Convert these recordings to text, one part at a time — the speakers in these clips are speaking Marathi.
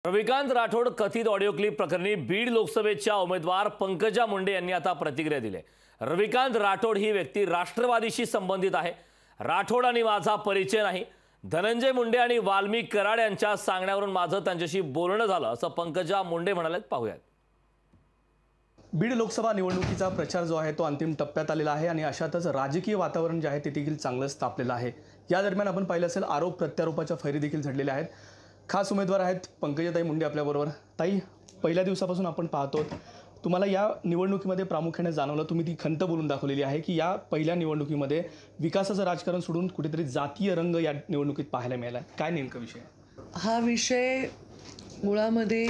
रविकांत राठोड कथित ऑडिओ क्लिप प्रकरणी बीड लोकसभेच्या उमेदवार पंकजा मुंडे यांनी आता प्रतिक्रिया दिली। रविकांत राठोड ही व्यक्ती राष्ट्रवादीशी संबंधित आहे। राठोड आणि माझा परिचय नाही। धनंजय मुंडे आणि वाल्मिक कराड यांच्या सांगण्यावरून माझं त्यांच्याशी बोलणं झालं असं पंकजा मुंडे म्हणालेत। पाहूयात। बीड लोकसभा निवडणुकीचा प्रचार जो आहे तो अंतिम टप्प्यात आलेला आहे आणि अशातच राजकीय वातावरण जे आहे ते देखील चांगलंच तापलेलं आहे। या दरम्यान आपण पाहिलं असेल आरोप प्रत्यारोपाच्या फैरी देखील झडलेल्या आहेत। खास उमेदवार आहेत पंकजाताई मुंडे आपल्याबरोबर। ताई, पहिल्या दिवसापासून आपण पाहतो तुम्हाला या निवडणुकीमध्ये प्रामुख्याने जाणवलं, तुम्ही ती खंत बोलून दाखवलेली आहे की या पहिल्या निवडणुकीमध्ये विकासाचं राजकारण सोडून कुठेतरी जातीय रंग या निवडणुकीत पाहायला मिळाला। काय नेमका विषय? हा विषय मुळामध्ये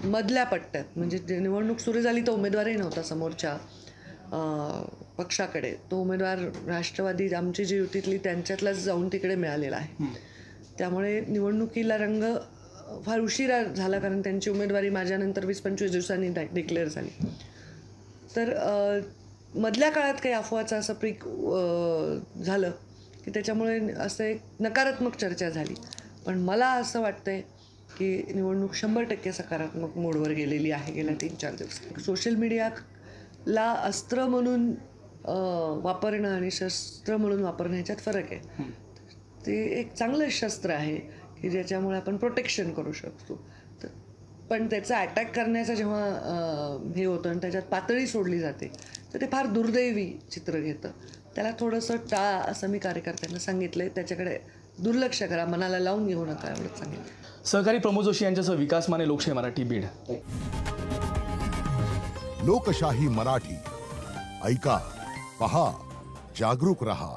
मधल्या पट्ट्यात, म्हणजे निवडणूक सुरू झाली तर उमेदवारही नव्हता समोरच्या पक्षाकडे। तो उमेदवार राष्ट्रवादी आमची जी युतीतली त्यांच्यातलाच जाऊन तिकडे मिळालेला आहे। त्यामुळे निवडणुकीला रंग फार उशिरा झाला, कारण त्यांची उमेदवारी माझ्यानंतर 20-25 दिवसांनी डिक्लेअर झाली। तर मधल्या काळात काही अफवाचं असं झालं की त्याच्यामुळे असं एक नकारात्मक चर्चा झाली। पण मला असं वाटतंय की निवडणूक 100% सकारात्मक मोडवर गेलेली आहे गेल्या 3-4 दिवसात। सोशल मीडियाला अस्त्र म्हणून वापरणं आणि शस्त्र म्हणून वापरणं ह्याच्यात फरक आहे। ते एक चांगलं शस्त्र आहे की ज्याच्यामुळे आपण प्रोटेक्शन करू शकतो। पण त्याचा अटॅक करण्याचा जेव्हा हे होतं आणि त्याच्यात पातळी सोडली जाते तर ते फार दुर्दैवी चित्र घेतं। त्याला थोडंसं टाळा असं मी कार्यकर्त्यांना सांगितलं आहे। त्याच्याकडे दुर्लक्ष करा, मनाला लावून घेऊ नका एवढंच सांगितलं। सहकारी प्रमोद जोशी यांच्यासह विकास माने, लोकशाही मराठी, बीड। लोकशाही मराठी, ऐका, पहा, जागरूक रहा।